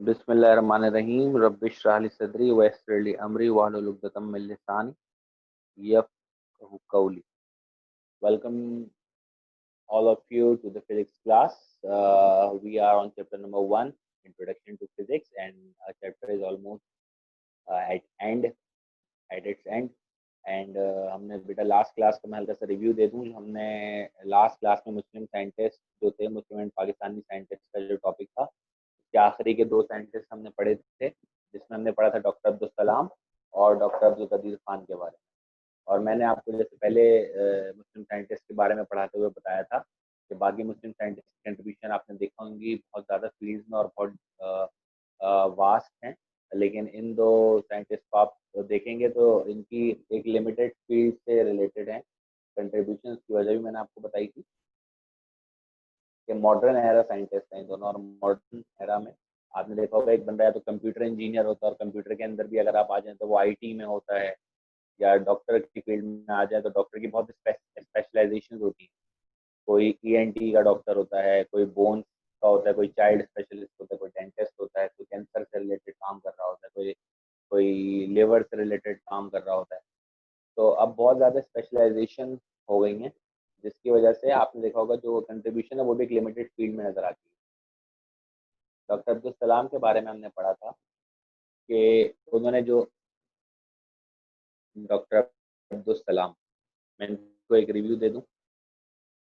बिस्मिल्लाहिर्रहमानिर्रहीम रब्बिश्रह ली सदरी वयस्सिर ली अमरी वाहलुल उक़दतम मिन लिसानी यफ़क़हू क़ौली। Welcome all of you to the physics class. We are on chapter number 1, Introduction to Physics, and our chapter is almost at its end. And हमने बेटा last class का मैं हल्का सा रिव्यू दे दूं। हमने लास्ट क्लास में मुस्लिम साइंटिस्ट जो थे, मुस्लिम एंड पाकिस्तानी साइंटिस्ट का जो टॉपिक था, उसके आखिरी के 2 साइंटिस्ट हमने पढ़े थे, जिसमें हमने पढ़ा था डॉक्टर अब्दुल कलाम और डॉक्टर अब्दुल कदीर खान के बारे में। और मैंने आपको जैसे पहले मुस्लिम साइंटिस्ट के बारे में पढ़ाते हुए बताया था कि बाकी मुस्लिम साइंटिस्ट की कंट्रीब्यूशन आपने देखा होंगी बहुत ज़्यादा फील्ड्स में और बहुत वास्ट हैं, लेकिन इन 2 साइंटिस्ट को आप देखेंगे तो इनकी एक लिमिटेड फील्ड से रिलेटेड है। कंट्रीब्यूशन की वजह भी मैंने आपको बताई थी कि मॉडर्न एरा साइंटिस्ट हैं दोनों, और मॉडर्न एरा में आपने देखा होगा एक बंदा या तो कंप्यूटर इंजीनियर होता है, और कंप्यूटर के अंदर भी अगर आप आ जाएं तो वो आईटी में होता है, या डॉक्टर की फील्ड में आ जाए तो डॉक्टर की बहुत स्पेशलाइजेशन होती है। कोई ईएनटी का डॉक्टर होता है, कोई बोन्स का होता है, कोई चाइल्ड स्पेशलिस्ट होता है, कोई डेंटिस्ट होता है, कोई कैंसर से रिलेटेड काम कर रहा होता है, कोई कोई लिवर से रिलेटेड काम कर रहा होता है। तो अब बहुत ज़्यादा स्पेशलाइजेशन हो गई हैं, जिसकी वजह से आपने देखा होगा जो कंट्रीब्यूशन है वो भी एक लिमिटेड फील्ड में नज़र आती है। डॉक्टर अब्दुल कलाम के बारे में हमने पढ़ा था कि उन्होंने जो डॉक्टर अब्दुल कलाम, मैं इनको एक रिव्यू दे दूं।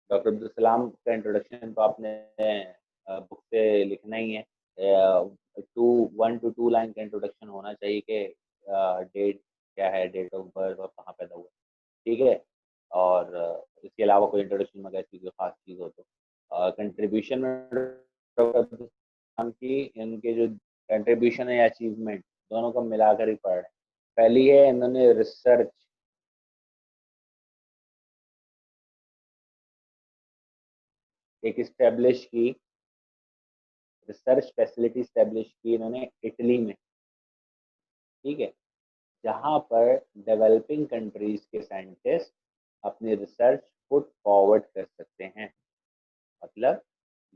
डॉक्टर अब्दुल कलाम का इंट्रोडक्शन तो आपने बुक से लिखना ही है। 1 to 2 लाइन का इंट्रोडक्शन होना चाहिए कि डेट क्या है, डेट ऑफ बर्थ और कहाँ पैदा हुआ, ठीक है। और इसके अलावा कोई इंट्रोडक्शन में ऐसी कोई खास चीज़ हो तो कंट्रीब्यूशन में डॉक्टर अब्दुल कलाम की इनके जो कंट्रीब्यूशन है या अचीवमेंट दोनों को मिलाकर ही पढ़ रहे हैं। पहली है, इन्होंने रिसर्च एक इस्टेब्लिश की, रिसर्च फैसिलिटी इस्टेब्लिश की इन्होंने इटली में, ठीक है, जहाँ पर डेवलपिंग कंट्रीज के साइंटिस्ट अपनी रिसर्च पुट फॉरवर्ड कर सकते हैं। मतलब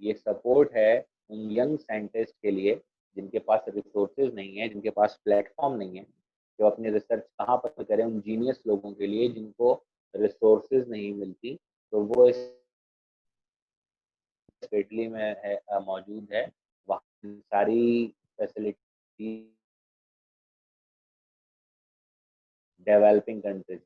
ये सपोर्ट है उन यंग साइंटिस्ट के लिए जिनके पास रिसोर्सेज नहीं है, जिनके पास प्लेटफॉर्म नहीं है, जो अपनी रिसर्च कहाँ पर करें, उन जीनियस लोगों के लिए जिनको रिसोर्सेज नहीं मिलती। तो वो इस इटली में है, मौजूद है। वहाँ सारी फैसिलिटी डेवलपिंग कंट्रीज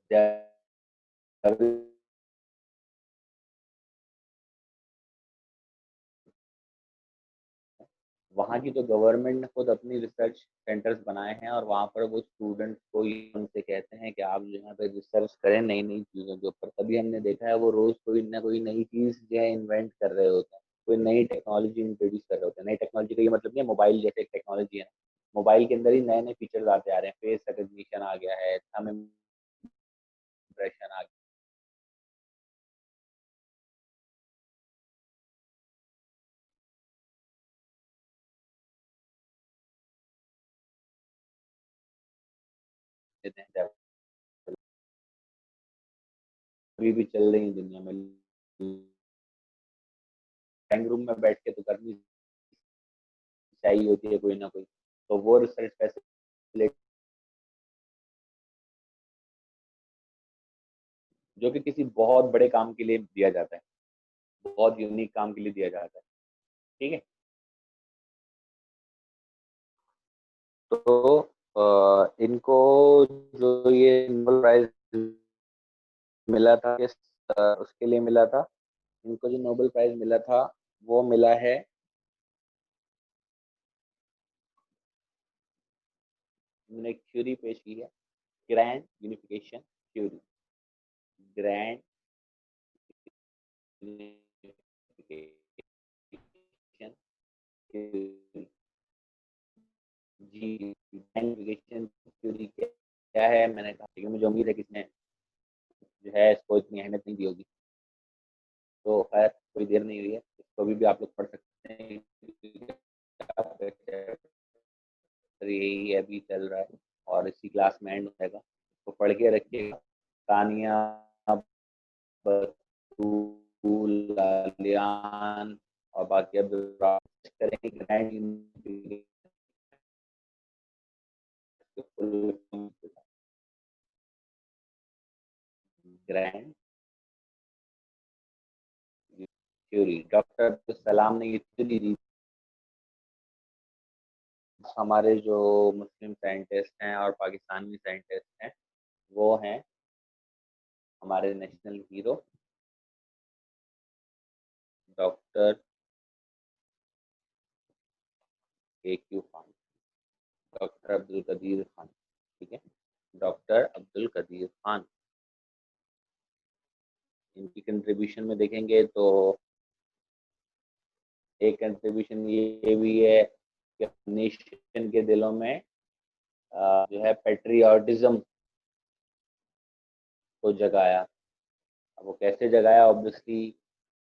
वहाँ की जो गवर्नमेंट ने खुद अपनी रिसर्च सेंटर्स बनाए हैं, और वहाँ पर वो स्टूडेंट्स को उनसे कहते हैं कि आप यहाँ पे रिसर्च करें नई नई चीज़ों के ऊपर। तभी हमने देखा है वो रोज़ कोई ना कोई नई चीज़ जो है इन्वेंट कर रहे होते हैं, कोई नई टेक्नोलॉजी इंट्रोड्यूस कर रहे होते हैं। नई टेक्नोलॉजी का ये मतलब नहीं है मोबाइल जैसे एक टेक्नोलॉजी है, मोबाइल के अंदर ही नए नए फीचर्स आते आ रहे हैं, फेस रिकग्निशन आ गया है, थंब इम्प्रेशन आ गए हैं, अभी भी चल रही है दुनिया में। ड्राइंग रूम में बैठ के तो करनी चाहिए होती है कोई ना कोई, तो वो रिसर्च फैसिलिटी जो कि किसी बहुत बड़े काम के लिए दिया जाता है, बहुत यूनिक काम के लिए दिया जाता है, ठीक है। तो इनको जो ये नोबेल प्राइज मिला था, किस उसके लिए मिला था, इनको जो नोबेल प्राइज मिला था वो मिला है, इन्होंने एक थ्योरी पेश की है, grand unification theory, grand unification theory. जी, ग्रैंड यूनिफिकेशन थ्योरी क्या है मैंने कहा, लेकिन मुझे उम्मीद है कि इसने जो है इसको इतनी अहमियत नहीं दी होगी। तो खैर कोई देर नहीं हुई है, इसको भी आप लोग पढ़ सकते हैं, यही अभी चल रहा है और इसी क्लास में एंड हो जाएगा। तो पढ़ के रखिएगा। तानिया, बतूल, आलियान और बाकी अब करेंगे grand grand theory doctor Abdul Salam ने ये थ्योरी दी। हमारे जो मुस्लिम साइंटिस्ट हैं और पाकिस्तानी साइंटिस्ट हैं वो हैं हमारे national hero doctor AQ Khan, doctor Abdul Qadeer Khan. ठीक है, डॉक्टर अब्दुल कदीर खान। इनकी कंट्रीब्यूशन में देखेंगे तो एक कंट्रीब्यूशन ये भी है कि नेशन के दिलों में जो है पेट्रियाटिज्म को जगाया। अब वो कैसे जगाया, ऑब्वियसली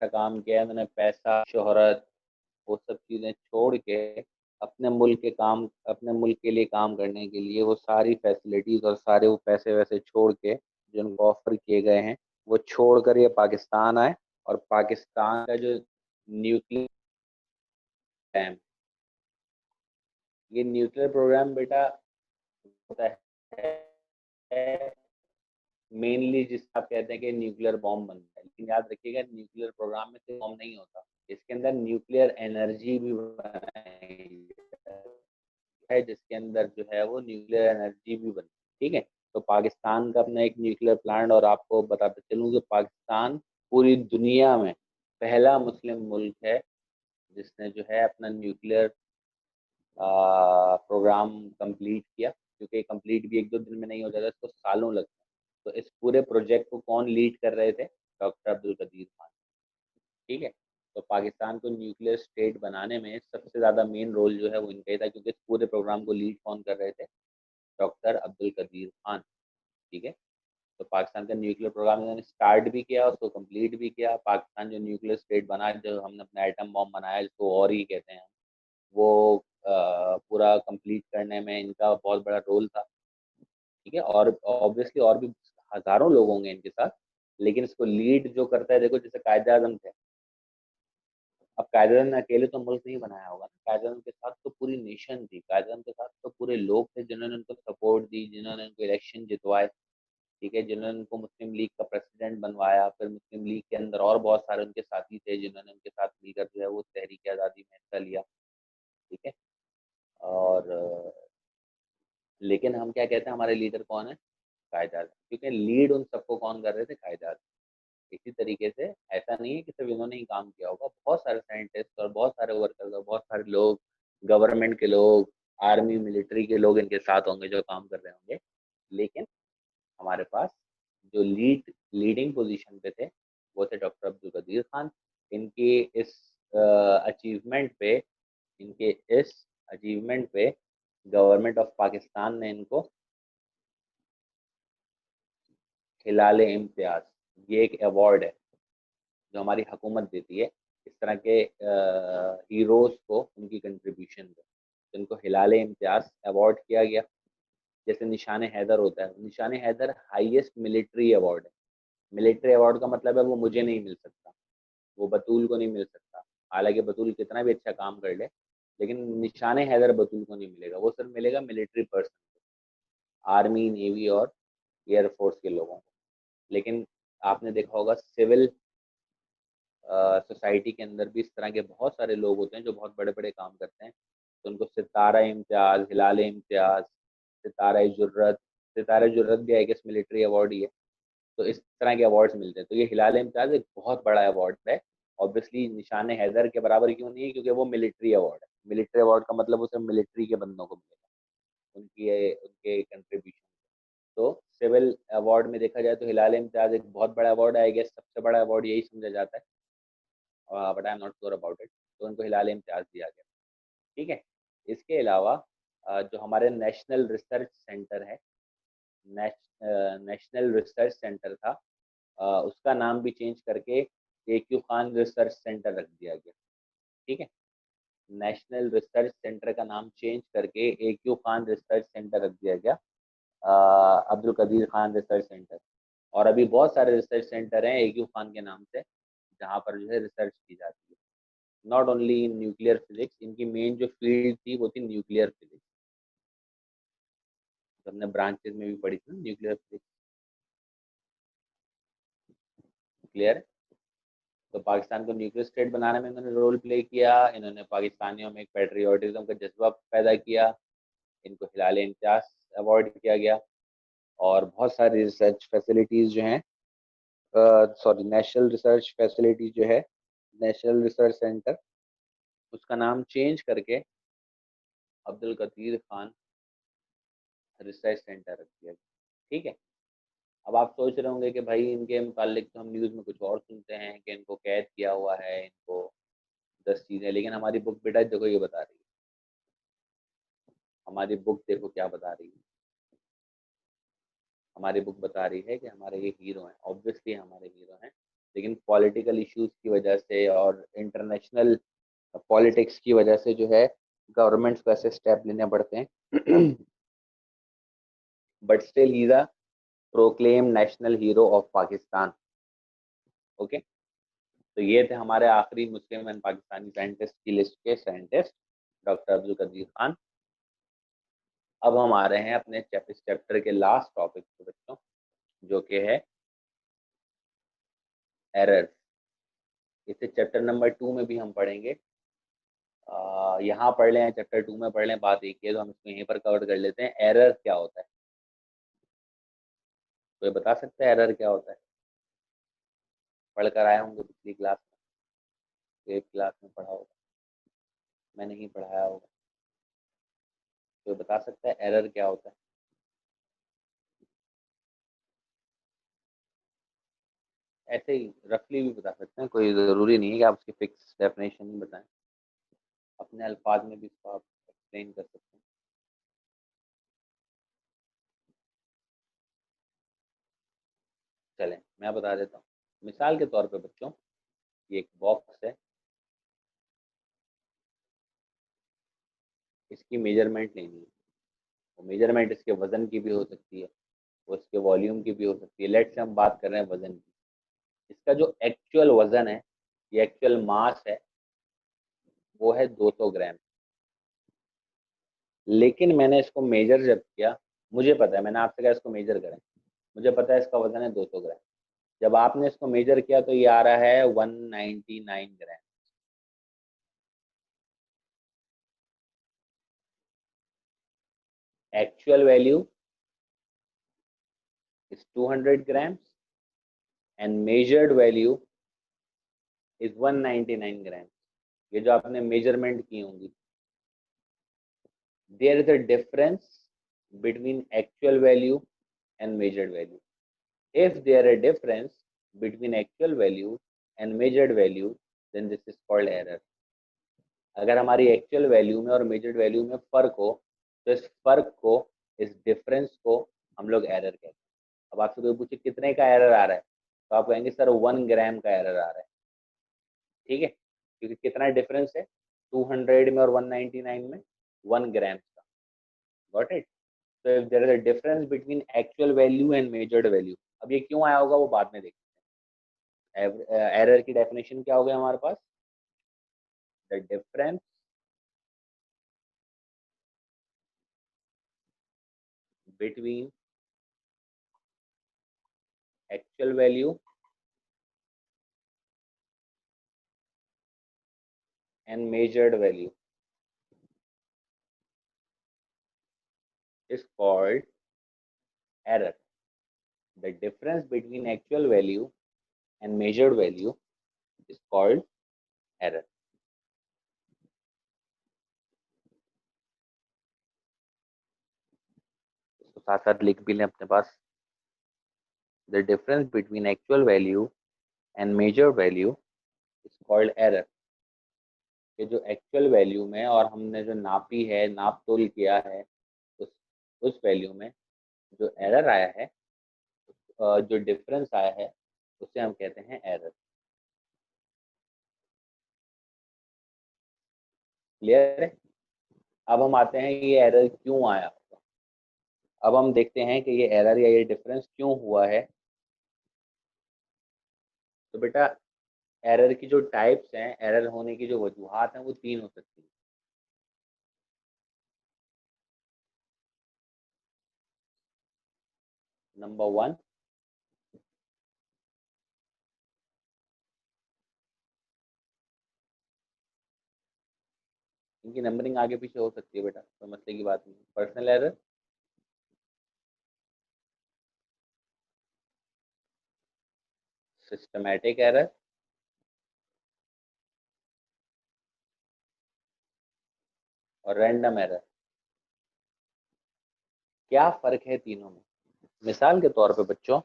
का काम किया है मैंने, पैसा शोहरत वो सब चीज़ें छोड़ के अपने मुल्क के लिए काम करने के लिए वो सारी फैसिलिटीज़ और सारे वो पैसे वैसे छोड़ के जो उनको ऑफर किए गए हैं वो छोड़ कर ये पाकिस्तान आए। और पाकिस्तान का जो न्यूक्लियर प्रोग्राम, ये न्यूक्लियर प्रोग्राम बेटा होता है मेनली जिसका आप कहते हैं कि न्यूक्लियर बॉम्ब बनता है, लेकिन याद रखिएगा न्यूक्लियर प्रोग्राम में सिर्फ बॉम्ब नहीं होता, इसके अंदर न्यूक्लियर एनर्जी भी बनाई है, जिसके अंदर जो है वो न्यूक्लियर एनर्जी भी बनती है। ठीक है, तो पाकिस्तान का अपना एक न्यूक्लियर प्लांट, और आपको बताते चलूँ कि पाकिस्तान पूरी दुनिया में पहला मुस्लिम मुल्क है जिसने जो है अपना न्यूक्लियर प्रोग्राम कंप्लीट किया, क्योंकि कंप्लीट भी एक दो दिन में नहीं हो जाता, इसको सालों लगते हैं। तो इस पूरे प्रोजेक्ट को कौन लीड कर रहे थे? डॉक्टर अब्दुल कदीर खान। ठीक है, तो पाकिस्तान को न्यूक्लियर स्टेट बनाने में सबसे ज़्यादा मेन रोल जो है वो इनका ही था, क्योंकि इस पूरे प्रोग्राम को लीड कौन कर रहे थे? डॉक्टर अब्दुल कदीर खान। ठीक है, तो पाकिस्तान का न्यूक्लियर प्रोग्राम इन्होंने स्टार्ट भी किया, उसको कंप्लीट भी किया। पाकिस्तान जो न्यूक्लियर स्टेट बना, जो हमने अपना एटम बॉम्ब बनाया जिसको और ही कहते हैं, वो पूरा कंप्लीट करने में इनका बहुत बड़ा रोल था। ठीक है, और ऑब्वियसली और भी हज़ारों लोग होंगे इनके साथ, लेकिन इसको लीड जो करता है, देखो जैसे कायदे आज़म थे। अब कायदे आज़म ने अकेले तो मुल्क नहीं बनाया होगा, कायदे आज़म के साथ तो पूरी नेशन थी, कायदे आज़म के साथ तो पूरे लोग थे जिन्होंने उनको सपोर्ट दी, जिन्होंने उनको इलेक्शन जितवाए। ठीक है, जिन्होंने उनको मुस्लिम लीग का प्रेसिडेंट बनवाया, फिर मुस्लिम लीग के अंदर और बहुत सारे उनके साथी थे जिन्होंने उनके साथ मिलकर जो है वो तहरीक आज़ादी में हिस्सा लिया। ठीक है, और लेकिन हम क्या कहते हैं, हमारे लीडर कौन है? कायदे आज़म, क्योंकि लीड उन सबको कौन कर रहे थे? कायदे आज़म। इसी तरीके से ऐसा नहीं है कि सिर्फ इन्होंने ही काम किया होगा, बहुत सारे साइंटिस्ट और बहुत सारे वर्कर्स और बहुत सारे लोग, गवर्नमेंट के लोग, आर्मी मिलिट्री के लोग इनके साथ होंगे जो काम कर रहे होंगे। लेकिन हमारे पास जो लीडिंग पोजीशन पे थे वो थे डॉक्टर अब्दुल कदीर खान। इनके इस अचीवमेंट पे इनके इस अचीवमेंट पे गवर्नमेंट ऑफ पाकिस्तान ने इनको हिलाल इम्तियाज, ये एक अवार्ड है जो हमारी हुकूमत देती है इस तरह के हीरोज को उनकी कंट्रीब्यूशन पे, तो इनको हिलाल इम्तियाज अवार्ड किया गया। जैसे निशान हैदर होता है, निशान हैदर हाईएस्ट मिलिट्री अवार्ड है। मिलिट्री अवार्ड का मतलब है वो मुझे नहीं मिल सकता, वो बतूल को नहीं मिल सकता, हालांकि बतूल कितना भी अच्छा काम कर ले, लेकिन निशान हैदर बतूल को नहीं मिलेगा, वो सिर्फ मिलेगा मिलिट्री पर्सन, आर्मी नेवी और एयरफोर्स के लोगों को। लेकिन आपने देखा होगा सिविल सोसाइटी के अंदर भी इस तरह के बहुत सारे लोग होते हैं जो बहुत बड़े बड़े काम करते हैं, तो उनको सितारा इम्तियाज, हिलाल इम्तियाज, सितारा जुर्रत, सितारा जुर्रत भी आई गेस मिलिट्री अवार्ड ही है। तो इस तरह के अवार्ड्स मिलते हैं, तो ये हिलाल इम्तियाज एक बहुत बड़ा अवार्ड है। ऑब्वियसली निशान हैदर के बराबर क्यों नहीं है, क्योंकि वो मिलिट्री अवार्ड है, मिलिट्री अवार्ड का मतलब वो सिर्फ मिलिट्री के बंदों को मिलेगा, उनकी उनके कंट्रीब्यूशन। तो सिविल अवार्ड में देखा जाए तो हिलाल इम्तियाज एक बहुत बड़ा अवार्ड है, आई गेस सबसे बड़ा अवार्ड यही समझा जाता है, but I am not sure about it. तो उनको हिलाल इम्तियाज दिया गया। ठीक है, इसके अलावा जो हमारे नेशनल रिसर्च सेंटर है, नेशनल रिसर्च सेंटर था, उसका नाम भी चेंज करके AQ खान रिसर्च सेंटर रख दिया गया। ठीक है, नेशनल रिसर्च सेंटर का नाम चेंज करके AQ खान रिसर्च सेंटर रख दिया गया, अब्दुल कदीर खान रिसर्च सेंटर। और अभी बहुत सारे रिसर्च सेंटर हैं AQ खान के नाम से जहाँ पर जो है रिसर्च की जाती है, not only in nuclear physics. इनकी मेन जो फील्ड थी वो थी न्यूक्लियर फिजिक्स। तो हमने ब्रांचेस में भी पढ़ी थी ना न्यूक्लियर फिजिक्स। क्लियर है? तो पाकिस्तान को न्यूक्लियर स्टेट बनाने में इन्होंने रोल प्ले किया। इन्होंने पाकिस्तानियों में एक पेट्रियाटिज्म का जज्बा पैदा किया। इनको हिलाल इम्तियाज अवार्ड किया गया। और बहुत सारी रिसर्च फैसिलिटीज़ जो हैं, सॉरी, नेशनल रिसर्च फैसिलिटीज जो है, नेशनल रिसर्च सेंटर, उसका नाम चेंज करके अब्दुल कदीर खान रिसर्च सेंटर रख दिया गया। ठीक है। अब आप सोच रहे होंगे कि भाई इनके मुतालिक तो हम न्यूज़ में कुछ और सुनते हैं कि इनको कैद किया हुआ है, इनको 10 चीज़ें, लेकिन हमारी बुक बेटा देखो ये बता रही है। हमारी बुक देखो क्या बता रही है। हमारी बुक बता रही है कि हमारे ये हीरो हैं, ऑब्वियसली हमारे हीरो हैं, लेकिन पॉलिटिकल इश्यूज की वजह से और इंटरनेशनल पॉलिटिक्स की वजह से जो है गवर्नमेंट्स को ऐसे स्टेप लेने पड़ते हैं। But still he is a proclaim national hero of Pakistan. Okay. तो ये थे हमारे आखिरी मुस्लिम एंड पाकिस्तानी साइंटिस्ट की लिस्ट के साइंटिस्ट, डॉक्टर अब्दुल कदीर खान। अब हम आ रहे हैं अपने चैप्टर के लास्ट टॉपिक पे बच्चों, जो कि है एरर। इसे चैप्टर नंबर 2 में भी हम पढ़ेंगे। यहाँ पढ़ लें, चैप्टर 2 में पढ़ लें, बात एक ही है, तो हम इसको यहीं पर कवर कर लेते हैं। एरर क्या होता है? कोई बता सकता है एरर क्या होता है? पढ़ कर आए होंगे पिछली क्लास में, एक क्लास में पढ़ा होगा, मैं नहीं पढ़ाया होगा। कोई बता सकता है एरर क्या होता है? ऐसे ही रफली भी बता सकते हैं, कोई ज़रूरी नहीं है कि आप उसकी फिक्स डेफिनेशन ही बताएं। अपने अल्फाज में भी इसको आप एक्सप्लेन कर सकते हैं। चलें, मैं बता देता हूँ। मिसाल के तौर पे बच्चों, ये एक बॉक्स है, इसकी मेजरमेंट लेनी है। वो मेजरमेंट इसके वज़न की भी हो सकती है, वो इसके वॉल्यूम की भी हो सकती है। लेट से हम बात कर रहे हैं वज़न की। इसका जो एक्चुअल वज़न है, ये एक्चुअल मास है, वो है 200 ग्राम। लेकिन मैंने इसको मेजर जब किया, मुझे पता है, मैंने आपसे कहा इसको मेजर करें, मुझे पता है इसका वज़न है 200 ग्राम। जब आपने इसको मेजर किया तो ये आ रहा है 199 gram. Actual value is 200 grams and measured value is 199 gram. ये जो आपने मेजरमेंट की होंगी, there is a difference between actual value and measured value. If there a difference between actual value and measured value, then this is called error. अगर हमारी actual value में और measured value में फ़र्क हो, तो इस फ़र्क को, इस डिफरेंस को हम लोग एरर कहते हैं। अब आपसे कोई पूछे कितने का एरर आ रहा है, तो आप कहेंगे सर 1 ग्राम का एरर आ रहा है। ठीक है, क्योंकि कितना डिफरेंस है 200 में और 199 में, 1 ग्राम का। Got it? तो if there is a difference between actual value and measured value, अब ये क्यों आया होगा वो बाद में देखते हैं। एरर की डेफिनेशन क्या हो गया हमारे पास? The difference between actual value and measured value is called error. The difference between actual value and measured value is called error. इसको साथ साथ लिख भी लें अपने पास। The difference between actual value and measured value is called error. कि जो actual value में और हमने जो नापी है, नाप तोल किया है, उस उस वैल्यू में जो एरर आया है, जो डिफरेंस आया है, उसे हम कहते हैं एरर। क्लियर है? अब हम आते हैं ये एरर क्यों आया। अब हम देखते हैं कि ये एरर या ये डिफरेंस क्यों हुआ है। तो बेटा, एरर की जो टाइप्स हैं, एरर होने की जो वजूहात हैं, वो 3 हो सकती हैं। नंबर 1, इनकी नंबरिंग आगे पीछे हो सकती है बेटा, तो मसले की बात नहीं। पर्सनल एरर, सिस्टमैटिक एरर और रैंडम एरर। क्या फर्क है तीनों में? मिसाल के तौर पे बच्चों,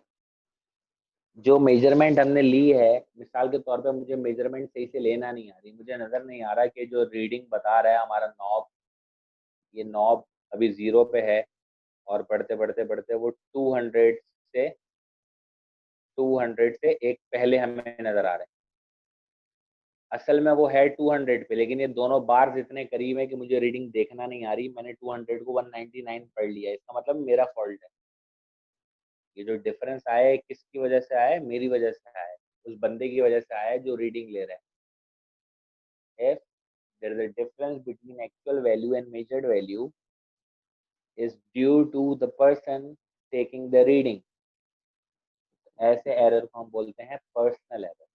जो मेजरमेंट हमने ली है, मिसाल के तौर पे मुझे मेजरमेंट सही से लेना नहीं आ रही, मुझे नजर नहीं आ रहा कि जो रीडिंग बता रहा है हमारा नॉब, ये नॉब अभी 0 पे है और बढ़ते बढ़ते बढ़ते वो 200 से एक पहले हमें नजर आ रहा है। असल में वो है 200 पे, लेकिन ये दोनों बार इतने करीब है कि मुझे रीडिंग देखना नहीं आ रही, मैंने 200 को 199 पढ़ लिया, इसका मतलब मेरा फॉल्ट है। ये जो डिफरेंस आया है किसकी वजह से आया है? मेरी वजह से आया है, उस बंदे की वजह से आया है जो रीडिंग ले रहा है। if there is a difference between actual value and measured value is due to the person taking the reading, ऐसे एरर को हम बोलते हैं पर्सनल एरर।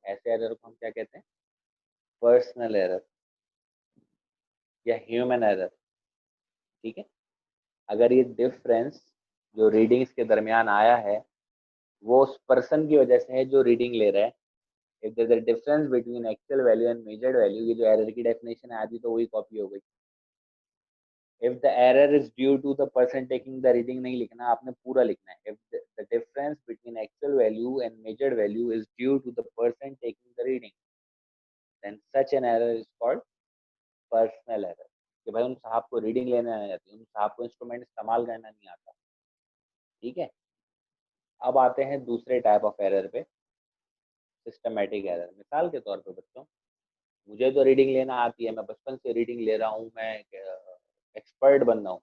ऐसे एरर को हम क्या कहते हैं? पर्सनल एरर या ह्यूमन एरर। ठीक है, अगर ये डिफरेंस जो रीडिंग्स के दरमियान आया है वो उस पर्सन की वजह से है जो रीडिंग ले रहा है, if there is a difference between actual value and measured value, ये जो एरर की डेफिनेशन है आधी तो वही कॉपी हो गई। If the error is due to the person taking the reading नहीं लिखना, आपने पूरा लिखना है। If the difference between actual value and measured value is due to the person taking the reading, then such an error is called personal error. कि भाई उन साहब को रीडिंग लेने नहीं आती, उन साहब को इंस्ट्रूमेंट इस्तेमाल करना नहीं आता। ठीक है, अब आते हैं दूसरे टाइप ऑफ एरर पे, सिस्टमेटिक एरर। मिसाल के तौर पे बच्चों, मुझे तो रीडिंग लेना आती है, मैं बचपन से रीडिंग ले रहा हूँ, मैं एक्सपर्ट बन रहा हूँ,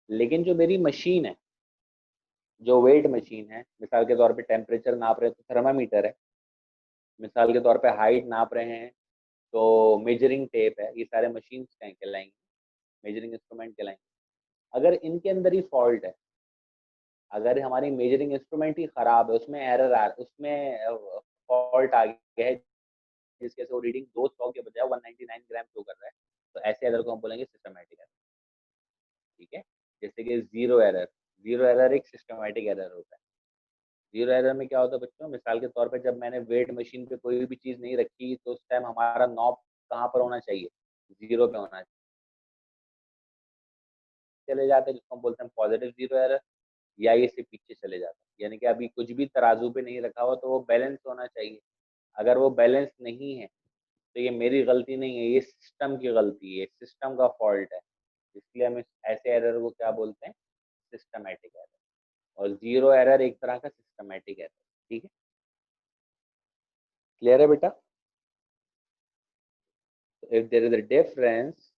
लेकिन जो मेरी मशीन है, जो वेट मशीन है, मिसाल के तौर पे टेम्परेचर नाप रहे हैं तो थर्मामीटर है, मिसाल के तौर पे हाइट नाप रहे हैं तो मेजरिंग टेप है, ये सारे मशीन कहलाएंगे, मेजरिंग इंस्ट्रूमेंट कहलाएंगे। अगर इनके अंदर ही फॉल्ट है, अगर हमारी मेजरिंग इंस्ट्रूमेंट ही खराब है, उसमें एरर आ उसमें फॉल्ट आ गया है जिसके से वो रीडिंग 200 के बजाय 199 ग्राम शो कर रहा है, तो ऐसे एरर को हम बोलेंगे सिस्टमेटिक एरर। ठीक है, जैसे कि जीरो एरर। जीरो एरर एक सिस्टमेटिक एरर होता है। जीरो एरर में क्या होता है बच्चों? मिसाल के तौर पे जब मैंने वेट मशीन पे कोई भी चीज नहीं रखी तो उस टाइम हमारा नॉब कहाँ पर होना चाहिए? 0 पे होना चाहिए। चले जाते हैं जिसको हम बोलते हैं पॉजिटिव जीरो एरर, या ये से पीछे चले जाते हैं, यानी कि अभी कुछ भी तराजू पे नहीं रखा हुआ तो वो बैलेंस होना चाहिए। अगर वो बैलेंस नहीं है तो ये मेरी गलती नहीं है, ये सिस्टम की गलती है, सिस्टम का फॉल्ट है। इसलिए हम ऐसे एरर को क्या बोलते हैं? Systematic error. और जीरो एरर एक तरह का सिस्टमेटिक एरर। ठीक है, क्लियर है बेटा? If there is a difference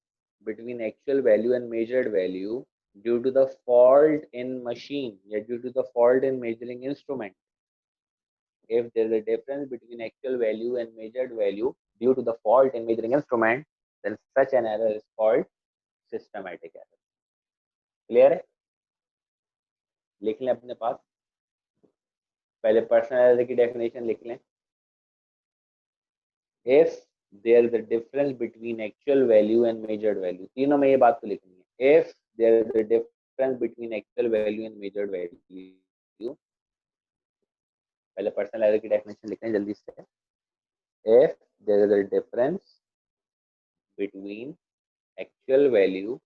between actual value and measured value due to the fault in machine, या due to the fault in measuring instrument, if there is a difference between actual value and measured value due to the fault in measuring instrument, then such an error is called systematic error. Clear है? लिख लें अपने पास, पहले personal error की definition लिख लें। if there is a difference between actual value and measured value, तीनों में ये बात तो लिखनी है। if there is a difference between actual value and measured value, पहले पर्सनल एरर की डेफिनेशन लिखते हैं जल्दी से। if there is a difference between actual value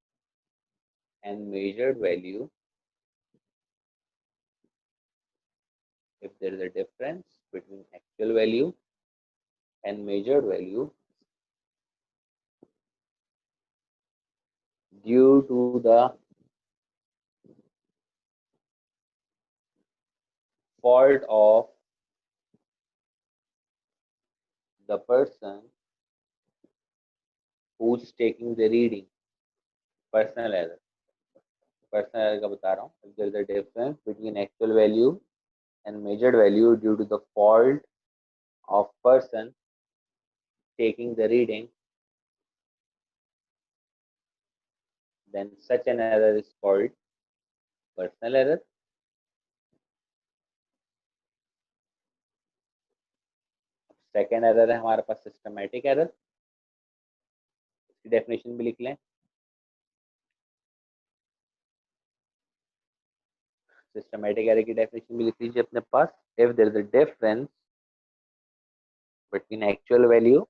and measured value, if there is a difference between actual value and measured value due to the fault of the person who's taking the reading, personal error. Personal error का बता रहा हूँ। if there is a difference between actual value and measured value due to the fault of person taking the reading, then such an error is called personal error. Second error है हमारे पास systematic error, इसकी definition भी लिख लें। Systematic error की definition भी लिख लीजिए अपने पास। If there is a difference between actual value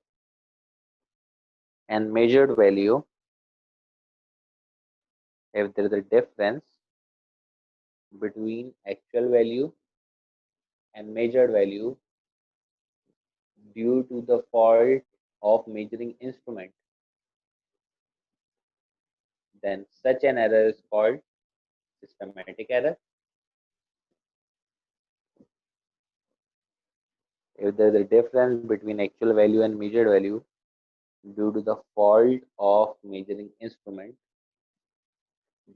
and measured value, if there is a difference between actual value and measured value due to the fault of measuring instrument, then such an error is called systematic error. If there is a difference between actual value and measured value due to the fault of measuring instrument,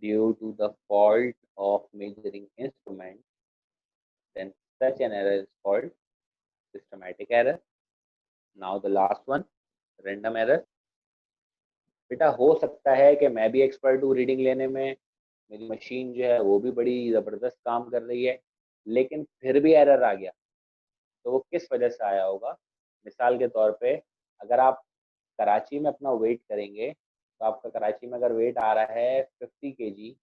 due to the fault of measuring instrument, then such an error is called systematic error. Now the last one, random error. बेटा हो सकता है कि मैं भी expert हूँ reading लेने में, मेरी मशीन जो है वो भी बड़ी ज़बरदस्त काम कर रही है, लेकिन फिर भी एरर आ गया, तो वो किस वजह से आया होगा। मिसाल के तौर पे अगर आप कराची में अपना वेट करेंगे तो आपका कराची में अगर वेट आ रहा है 50 kg,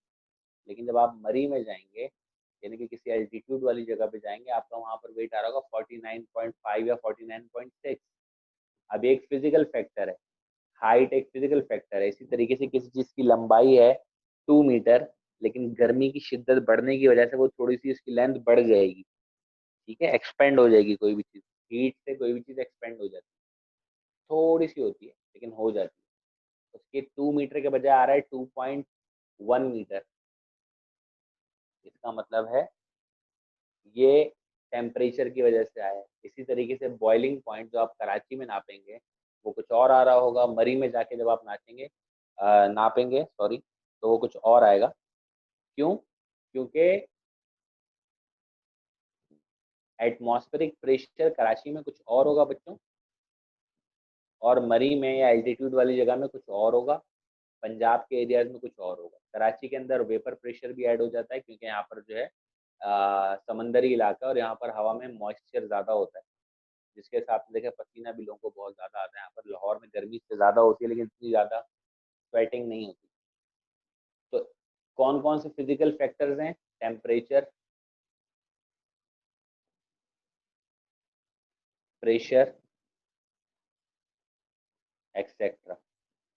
लेकिन जब आप मरी में जाएंगे यानी कि किसी एल्टीट्यूड वाली जगह पे जाएंगे आपका वहाँ पर वेट आ रहा होगा 49.5 या 49.6। अब एक फिजिकल फैक्टर है, हाइट एक फिजिकल फैक्टर है। इसी तरीके से किसी चीज़ की लंबाई है 2 मीटर, लेकिन गर्मी की शिद्दत बढ़ने की वजह से वो थोड़ी सी उसकी लेंथ बढ़ जाएगी, ठीक है, एक्सपेंड हो जाएगी। कोई भी चीज़ हीट से कोई भी चीज़ एक्सपेंड हो जाती है, थोड़ी सी होती है लेकिन हो जाती है। उसके 2 मीटर के बजाय आ रहा है 2.1 मीटर। इसका मतलब है ये टेम्परेचर की वजह से आया है। इसी तरीके से बॉइलिंग पॉइंट जो आप कराची में नापेंगे वो कुछ और आ रहा होगा, मरी में जाके जब आप नापेंगे सॉरी, तो वो कुछ और आएगा। क्यों? क्योंकि एटमॉस्फेरिक प्रेशर कराची में कुछ और होगा बच्चों, और मरी में या एल्टीट्यूड वाली जगह में कुछ और होगा, पंजाब के एरियाज में कुछ और होगा। कराची के अंदर वेपर प्रेशर भी ऐड हो जाता है क्योंकि यहाँ पर जो है समंदरी इलाका और यहाँ पर हवा में मॉइस्चर ज़्यादा होता है, जिसके हिसाब से देखें पसीना भी लोगों को बहुत ज़्यादा आता है। यहाँ पर लाहौर में गर्मी से ज़्यादा होती है लेकिन इतनी ज़्यादा स्वेटिंग नहीं होती। तो कौन कौन से फिजिकल फैक्टर्स हैं? Temperature, pressure, etcetera.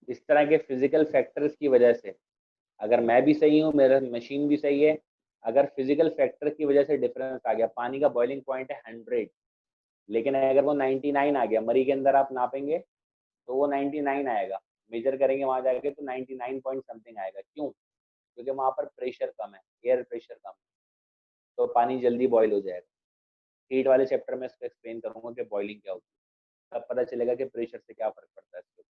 इस तरह के फिजिकल फैक्टर्स की वजह से अगर मैं भी सही हूँ, मेरा मशीन भी सही है, अगर फिजिकल फैक्टर की वजह से डिफरेंस आ गया, पानी का बॉइलिंग पॉइंट है 100, लेकिन अगर वो 99 आ गया, मरी के अंदर आप नापेंगे तो वो 99 आएगा, मेजर करेंगे वहां जाके तो 99 पॉइंट समथिंग आएगा। क्यों? क्योंकि वहां पर प्रेशर कम है, एयर प्रेशर कम है, तो पानी जल्दी बॉयल हो जाएगा। हीट वाले चैप्टर में इसको एक्सप्लेन करूंगा कि बॉइलिंग क्या होती है, तब पता चलेगा कि प्रेशर से क्या फर्क पड़ता है इसके ऊपर।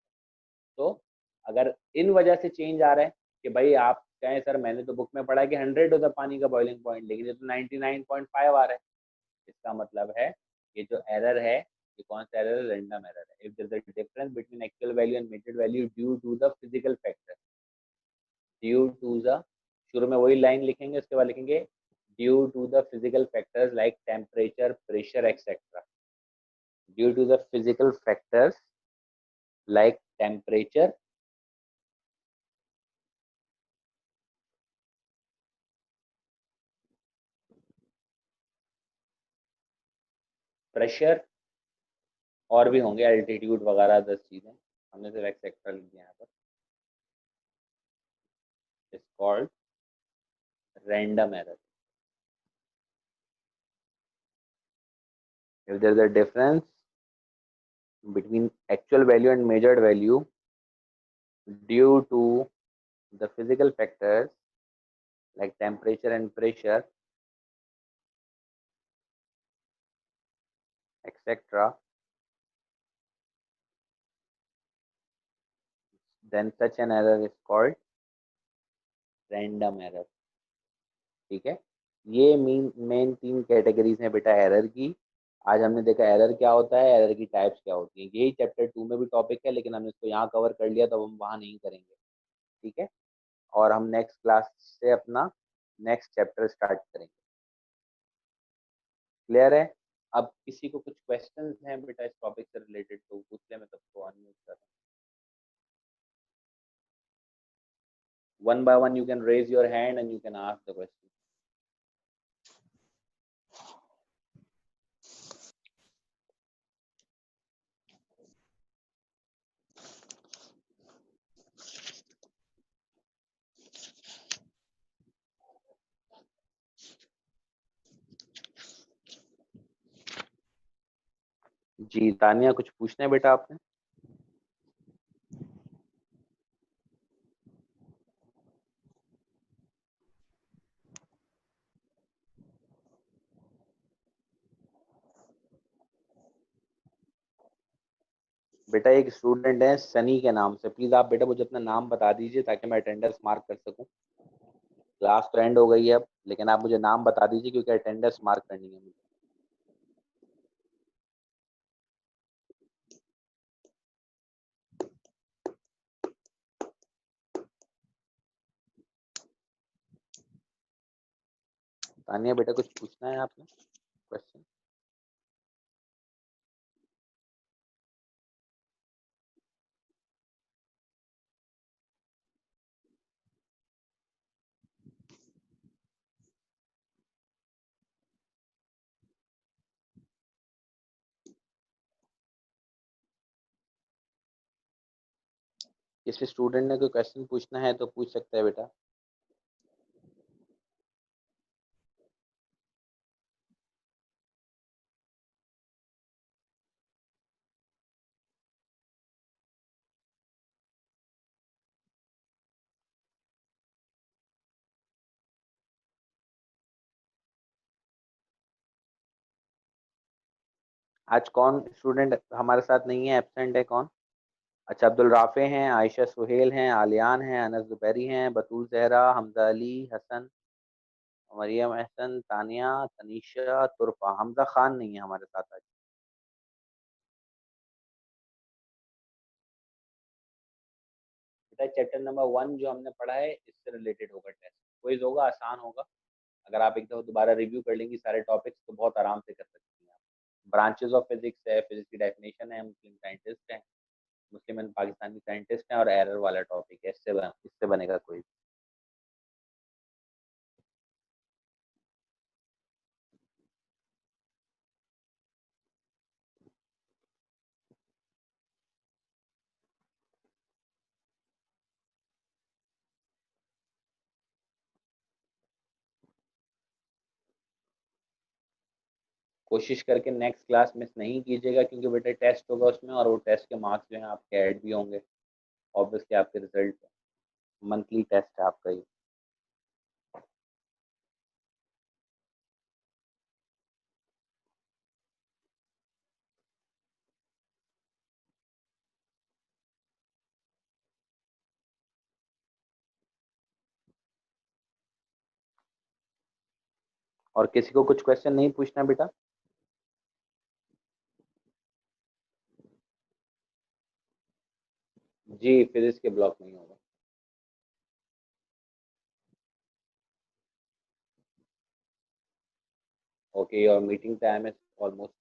तो अगर इन वजह से चेंज आ रहा है कि भाई आप कहें सर मैंने तो बुक में पढ़ा है कि 100 होता है पानी का बॉइलिंग पॉइंट, लेकिन ये तो 99.5 आ रहा है, इसका मतलब है ये जो एरर है ये कौन सा एरर है? रैंडम एरर है। If there is a difference between actual value and measured value due to the physical factor, due to the, शुरू में वही लाइन लिखेंगे, उसके बाद लिखेंगे due to the physical factors like temperature, pressure etcetera. Due to the physical factors like temperature, pressure, और भी होंगे एल्टीट्यूड वगैरह 10 चीजें, हमने सिर्फ एक्सेट्रा लिख दिया यहाँ पर, is called random error. If there is a difference between actual value and measured value due to the physical factors like temperature and pressure, etc., then such an error is called random error। ठीक है, ये main 3 categories हैं बेटा error की। आज हमने देखा error क्या होता है, एरर की टाइप्स क्या होती हैं, यही चैप्टर 2 में भी टॉपिक है लेकिन हमने इसको यहाँ कवर कर लिया तो हम वहाँ नहीं करेंगे। ठीक है, और हम नेक्स्ट क्लास से अपना नेक्स्ट चैप्टर स्टार्ट करेंगे। क्लियर है? अब किसी को कुछ क्वेश्चंस हैं बेटा इस टॉपिक से रिलेटेड तो पूछ ले, मैं सबको अनम्यूट कर रहा हूँ। One by one you can raise your hand and you can ask the question. जी तानिया, कुछ पूछना है बेटा आपने? बेटा एक स्टूडेंट है सनी के नाम से, प्लीज आप बेटा मुझे अपना नाम बता दीजिए ताकि मैं अटेंडेंस मार्क कर सकूं। क्लास तो एंड हो गई है अब, लेकिन आप मुझे नाम बता दीजिए क्योंकि अटेंडेंस मार्क करनी है मुझे। तानिया बेटा कुछ पूछना है आपने क्वेश्चन? किसी स्टूडेंट ने कोई क्वेश्चन पूछना है तो पूछ सकता है बेटा। आज कौन स्टूडेंट हमारे साथ नहीं है, एब्सेंट है कौन? अच्छा, अब्दुल राफे हैं, आयशा सुहेल हैं, आलियान हैं, अनस जुबैरी हैं, बतूल जहरा, हमजा अली, हसन, मरियम एहसन, तानिया, तनीशा, तुरफा। हमजा खान नहीं है हमारे साथ आज। बेटा चैप्टर नंबर 1 जो हमने पढ़ा है इससे रिलेटेड होगा टेस्ट, क्विज होगा, आसान होगा। अगर आप एक दफा दोबारा रिव्यू कर लेंगी सारे टॉपिक्स तो बहुत आराम से कर सकती हैं आप। ब्रांचेस ऑफ फिजिक्स है, फिजिक्स की डेफिनेशन है, मुस्लिम साइंटिस्ट हैं, मुस्लिम एंड पाकिस्तानी साइंटिस्ट हैं, और एरर वाला टॉपिक है, इससे बनेगा कोई। कोशिश करके नेक्स्ट क्लास मिस नहीं कीजिएगा क्योंकि बेटा टेस्ट होगा उसमें, और वो टेस्ट के मार्क्स जो हैं आपके ऐड भी होंगे ऑब्वियसली आपके रिजल्ट। मंथली टेस्ट है आपका ये। और किसी को कुछ क्वेश्चन नहीं पूछना बेटा? जी फिजिक्स के ब्लॉक नहीं होगा। ओके, और meeting time is almost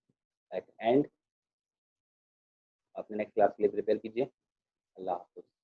at end. अपने नेक्स्ट क्लास के लिए प्रिपेयर कीजिए। अल्लाह हाफिज़।